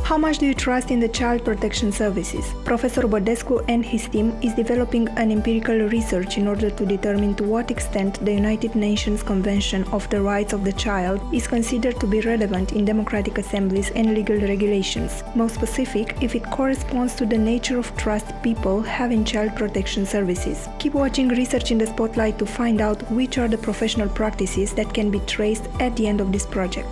How much do you trust in the child protection services? Professor Bădescu and his team is developing an empirical research in order to determine to what extent the United Nations Convention of the Rights of the Child is considered to be relevant in democratic assemblies and legal regulations. Most specific, if it corresponds to the nature of trust people have in child protection services. Keep watching Research in the Spotlight to find out which are the professional practices that can be traced at the end of this project.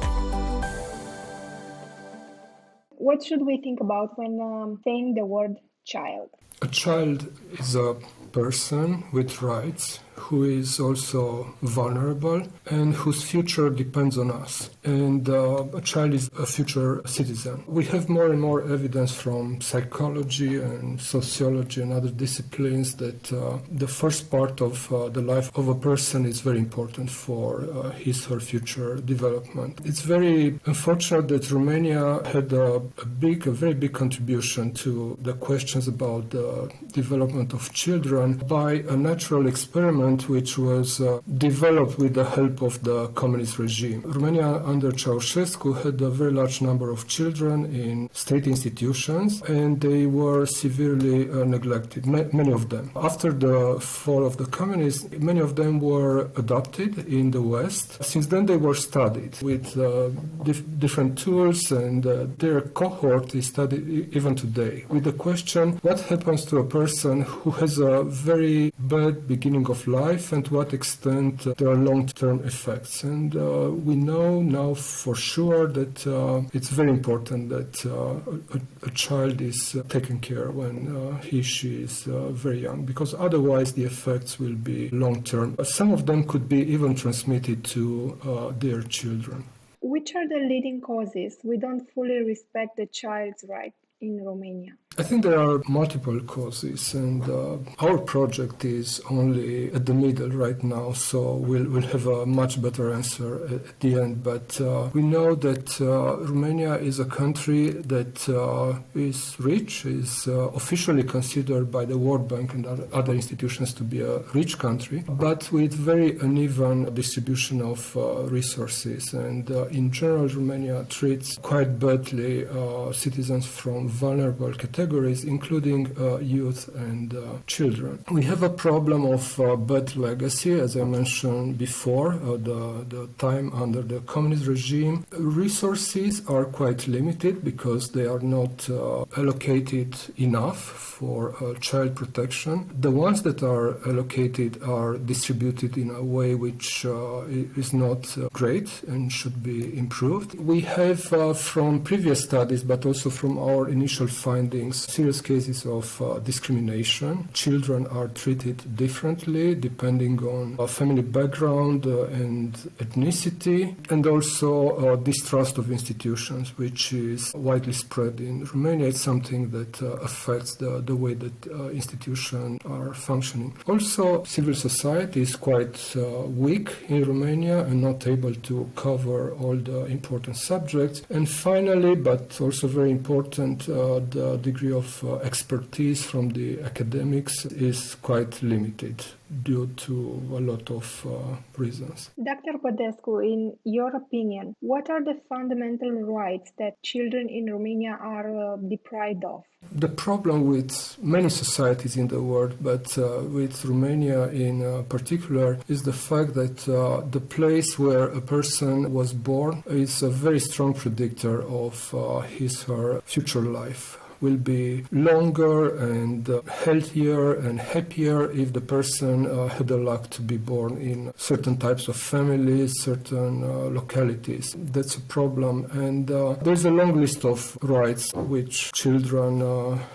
What should we think about when saying the word child? A child is a person with rights who is also vulnerable and whose future depends on us. And a child is a future citizen. We have more and more evidence from psychology and sociology and other disciplines that the first part of the life of a person is very important for his or her future development. It's very unfortunate that Romania had a very big contribution to the questions about the development of children by a natural experiment which was developed with the help of the communist regime. Romania under Ceausescu had a very large number of children in state institutions and they were severely neglected, many of them. After the fall of the communists, many of them were adopted in the West. Since then they were studied with different tools and their cohort is studied even today with the question, what happens to a person who has a very bad beginning of life and to what extent there are long-term effects. And we know now for sure that it's very important that a child is taken care when she is very young, because otherwise the effects will be long-term. Some of them could be even transmitted to their children. Which are the leading causes we don't fully respect the child's right in Romania? I think there are multiple causes, and our project is only at the middle right now, so we'll have a much better answer at the end. But we know that Romania is a country that is rich, is officially considered by the World Bank and other institutions to be a rich country, but with very uneven distribution of resources. And in general, Romania treats quite badly citizens from vulnerable categories, including youth and children. We have a problem of bad legacy, as I mentioned before, the time under the communist regime. Resources are quite limited because they are not allocated enough for child protection. The ones that are allocated are distributed in a way which is not great and should be improved. We have from previous studies, but also from our initial findings, serious cases of discrimination. Children are treated differently depending on family background and ethnicity, and also distrust of institutions, which is widely spread in Romania. It's something that affects the way that institutions are functioning. Also, civil society is quite weak in Romania and not able to cover all the important subjects. And finally, but also very important, the degree of expertise from the academics is quite limited due to a lot of reasons. Dr. Bădescu, in your opinion, what are the fundamental rights that children in Romania are deprived of? The problem with many societies in the world, but with Romania in particular, is the fact that the place where a person was born is a very strong predictor of his or her future life. Will be longer and healthier and happier if the person had the luck to be born in certain types of families, certain localities. That's a problem. And there's a long list of rights which children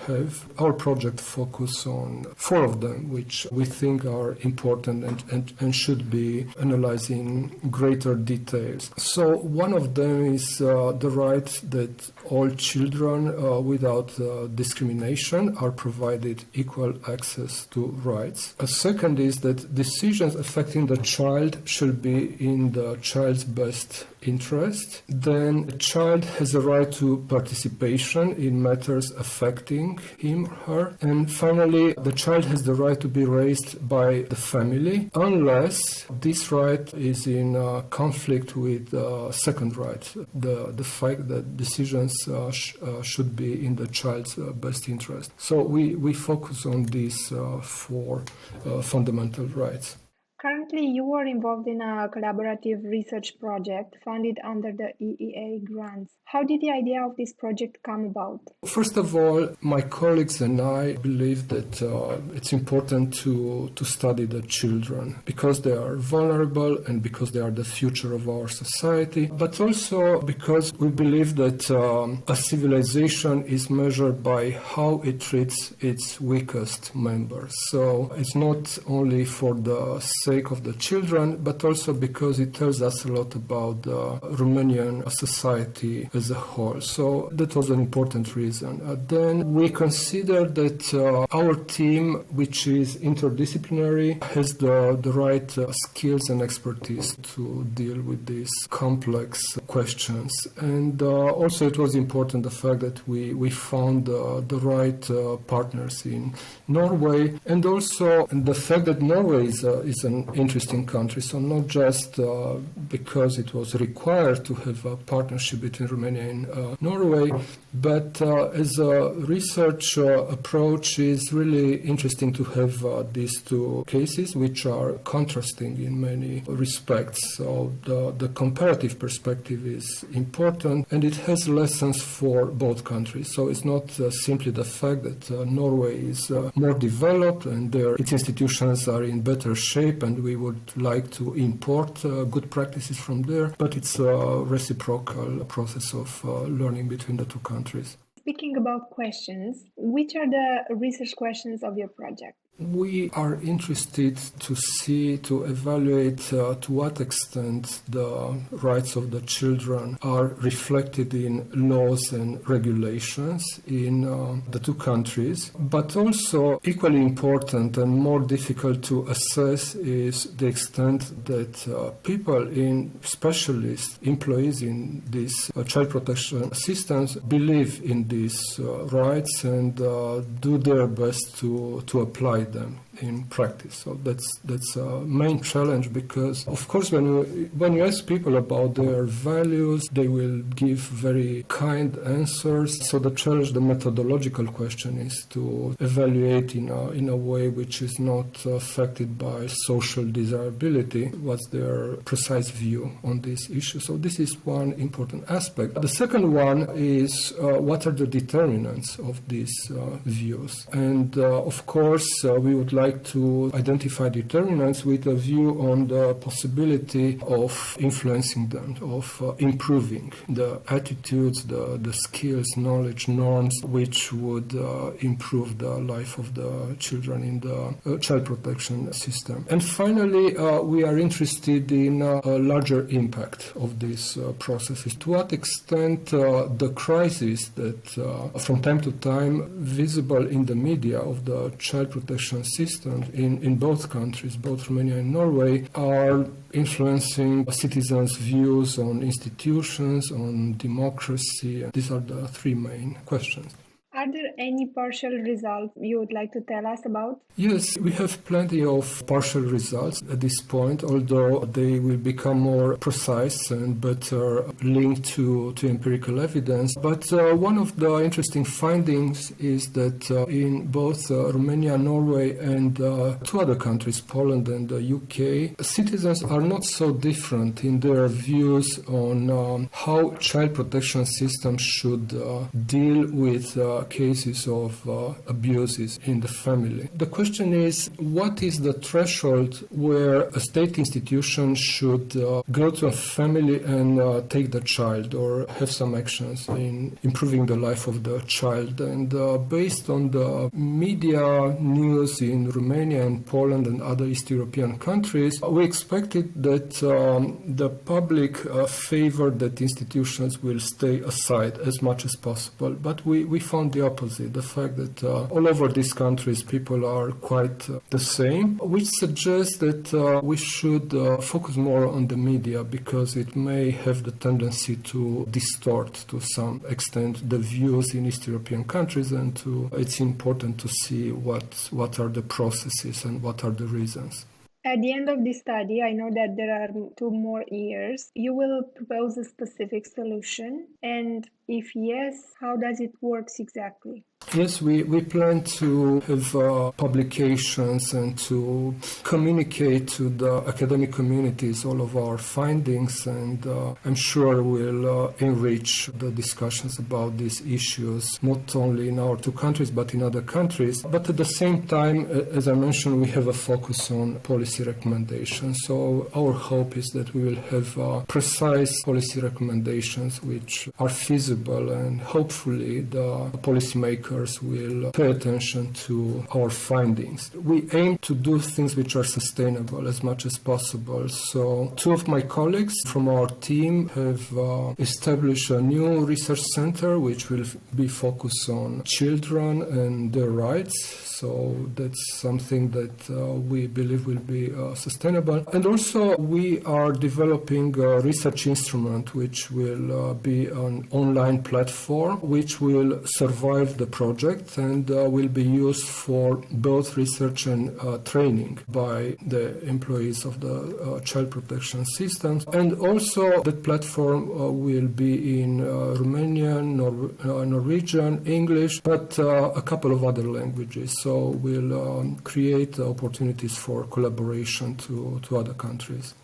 have. Our project focuses on 4 of them, which we think are important and should be analyzed in greater details. So one of them is the right that all children without discrimination are provided equal access to rights. A second is that decisions affecting the child should be in the child's best interest. Then a child has a right to participation in matters affecting him or her. And finally, the child has the right to be raised by the family, unless this right is in conflict with the second right, the fact that decisions should be in the child's best interest. So we focus on these four fundamental rights. Currently, you are involved in a collaborative research project funded under the EEA grants. How did the idea of this project come about? First of all, my colleagues and I believe that it's important to study the children because they are vulnerable and because they are the future of our society, but also because we believe that a civilization is measured by how it treats its weakest members. So it's not only for the sake of the children, but also because it tells us a lot about the Romanian society as a whole. So that was an important reason. Then we consider that our team, which is interdisciplinary, has the right skills and expertise to deal with these complex questions. And also it was important the fact that we found the right partners in Norway, and also the fact that Norway is an interesting country. So not just because it was required to have a partnership between Romania and Norway, but as a research approach is really interesting to have these two cases, which are contrasting in many respects. So the comparative perspective is important, and it has lessons for both countries. So it's not simply the fact that Norway is more developed and its institutions are in better shape, and we would like to import good practices from there, but it's a reciprocal process of learning between the two countries. Speaking about questions, which are the research questions of your project? We are interested to evaluate to what extent the rights of the children are reflected in laws and regulations in the two countries. But also equally important and more difficult to assess is the extent that people specialists, employees in these child protection systems believe in these rights and do their best to apply them in practice. So that's a main challenge because, of course, when you ask people about their values, they will give very kind answers. So the challenge, the methodological question, is to evaluate in a way which is not affected by social desirability. What's their precise view on this issue? So this is one important aspect. The second one is what are the determinants of these views? And of course, we would like to identify determinants with a view on the possibility of influencing them, of improving the attitudes, the skills, knowledge, norms, which would improve the life of the children in the child protection system. And finally, we are interested in a larger impact of these processes. To what extent the crisis that from time to time visible in the media of the child protection system in both countries, both Romania and Norway, are influencing citizens' views on institutions, on democracy. These are the three main questions. Are there any partial results you would like to tell us about? Yes, we have plenty of partial results at this point, although they will become more precise and better linked to empirical evidence. But one of the interesting findings is that in both Romania, Norway, and two other countries, Poland and the UK, citizens are not so different in their views on how child protection systems should deal with cases of abuses in the family. The question is, what is the threshold where a state institution should go to a family and take the child or have some actions in improving the life of the child? And based on the media news in Romania and Poland and other East European countries, we expected that the public favored that institutions will stay aside as much as possible. But we found the opposite. policy, the fact that all over these countries people are quite the same, which suggests that we should focus more on the media because it may have the tendency to distort to some extent the views in East European countries, and it's important to see what are the processes and what are the reasons. At the end of this study, I know that there are 2 more years. You will propose a specific solution, and if yes, how does it work exactly? Yes, we plan to have publications and to communicate to the academic communities all of our findings, and I'm sure we'll enrich the discussions about these issues, not only in our 2 countries but in other countries. But at the same time, as I mentioned, we have a focus on policy recommendations. So our hope is that we will have precise policy recommendations which are feasible, and hopefully the policymakers will pay attention to our findings. We aim to do things which are sustainable as much as possible. So 2 of my colleagues from our team have established a new research center which will be focused on children and their rights. So that's something that we believe will be sustainable. And also we are developing a research instrument which will be an online platform which will survive the project and will be used for both research and training by the employees of the child protection systems. And also that platform will be in Romanian, Norwegian, English, but a couple of other languages. So we'll create opportunities for collaboration to other countries.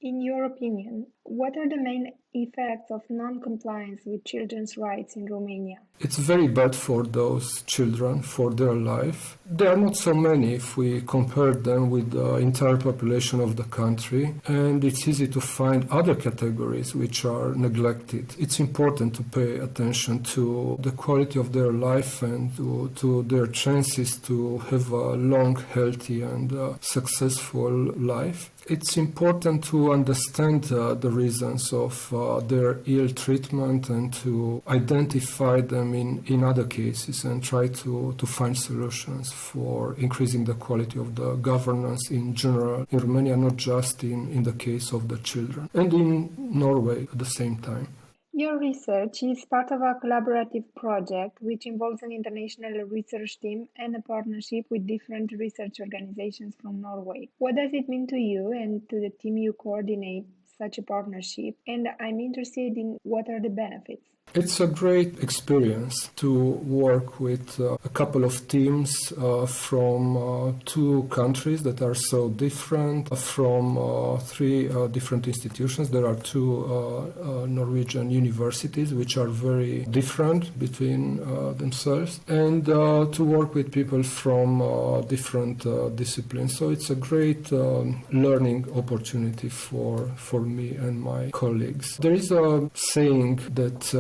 In your opinion, what are the main effects of non-compliance with children's rights in Romania? It's very bad for those children, for their life. There are not so many if we compare them with the entire population of the country, and it's easy to find other categories which are neglected. It's important to pay attention to the quality of their life and to their chances to have a long, healthy and successful life. It's important to understand the reasons of their ill treatment and to identify them in other cases and try to find solutions for increasing the quality of the governance in general in Romania, not just in the case of the children, and in Norway at the same time. Your research is part of a collaborative project which involves an international research team and a partnership with different research organizations from Norway. What does it mean to you and to the team you coordinate such a partnership? And I'm interested in what are the benefits. It's a great experience to work with a couple of teams from 2 countries that are so different, from 3 different institutions. There are 2 Norwegian universities which are very different between themselves, and to work with people from different disciplines. So it's a great learning opportunity for me and my colleagues. There is a saying that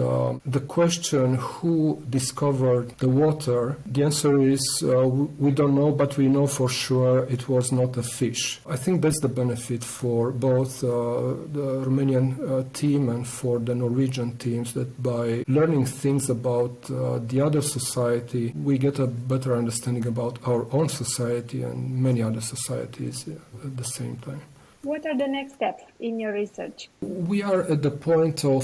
the question who discovered the water, the answer is we don't know, but we know for sure it was not a fish. I think that's the benefit for both the Romanian team and for the Norwegian teams, that by learning things about the other society, we get a better understanding about our own society and many other societies at the same time. What are the next steps in your research? We are at the point of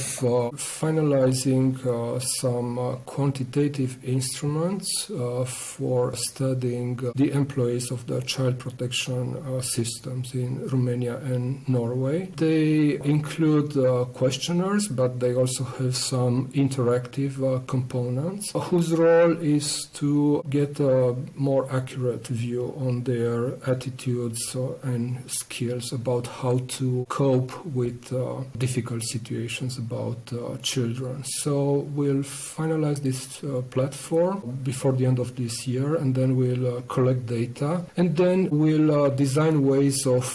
finalizing some quantitative instruments for studying the employees of the child protection systems in Romania and Norway. They include questionnaires, but they also have some interactive components whose role is to get a more accurate view on their attitudes and skills about how to cope with difficult situations about children. So we'll finalize this platform before the end of this year, and then we'll collect data, and then we'll design ways of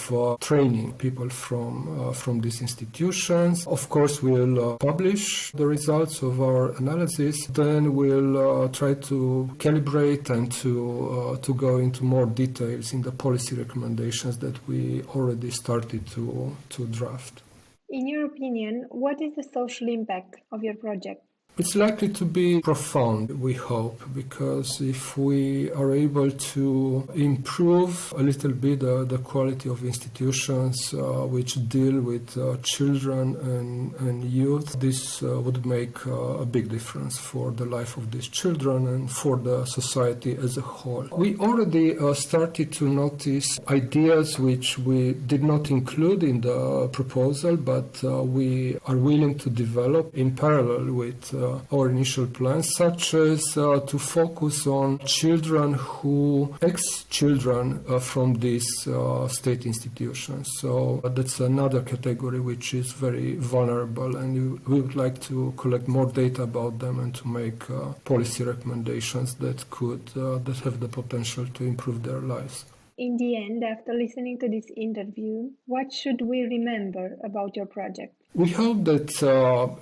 training people from these institutions. Of course, we'll publish the results of our analysis. Then we'll try to calibrate and to go into more details in the policy recommendations that we already started to draft. In your opinion, what is the social impact of your project? It's likely to be profound, we hope, because if we are able to improve a little bit the quality of institutions which deal with children and youth, this would make a big difference for the life of these children and for the society as a whole. We already started to notice ideas which we did not include in the proposal, but we are willing to develop in parallel with our initial plans, such as to focus on children ex-children from these state institutions. So that's another category which is very vulnerable, and we would like to collect more data about them and to make policy recommendations that have the potential to improve their lives. In the end, after listening to this interview, what should we remember about your project? We hope that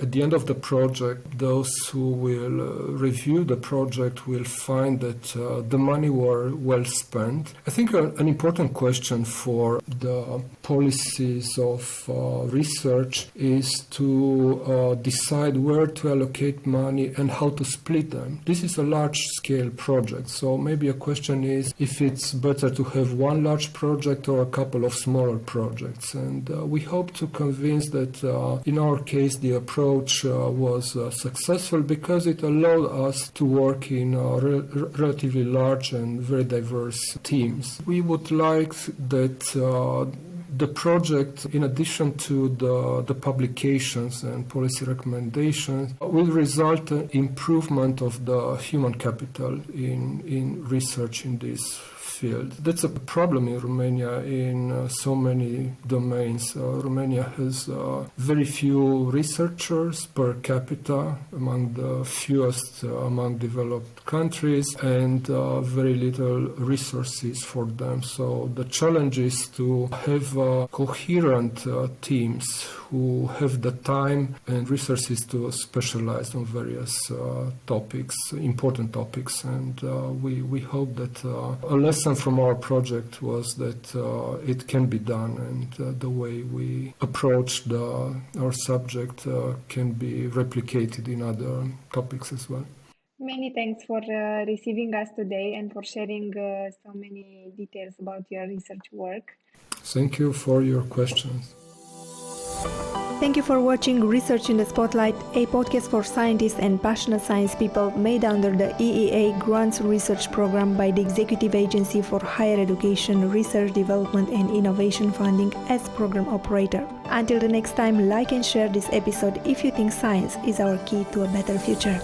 at the end of the project, those who will review the project will find that the money were well spent. I think an important question for the policies of research is to decide where to allocate money and how to split them. This is a large-scale project, so maybe a question is if it's better to have one large project or a couple of smaller projects. And we hope to convince that in our case, the approach was successful because it allowed us to work in relatively large and very diverse teams. We would like that the project, in addition to the publications and policy recommendations, will result in improvement of the human capital in research in this field. That's a problem in Romania in so many domains. Romania has very few researchers per capita, among the fewest among developed countries, and very little resources for them. So the challenge is to have coherent teams who have the time and resources to specialize on various topics, important topics. And we hope that a lesson from our project was that it can be done, and the way we approach our subject can be replicated in other topics as well. Many thanks for receiving us today and for sharing so many details about your research work. Thank you for your questions. Thank you for watching Research in the Spotlight, a podcast for scientists and passionate science people made under the EEA Grants Research Programme by the Executive Agency for Higher Education, Research, Development and Innovation Funding as program operator. Until the next time, like and share this episode if you think science is our key to a better future.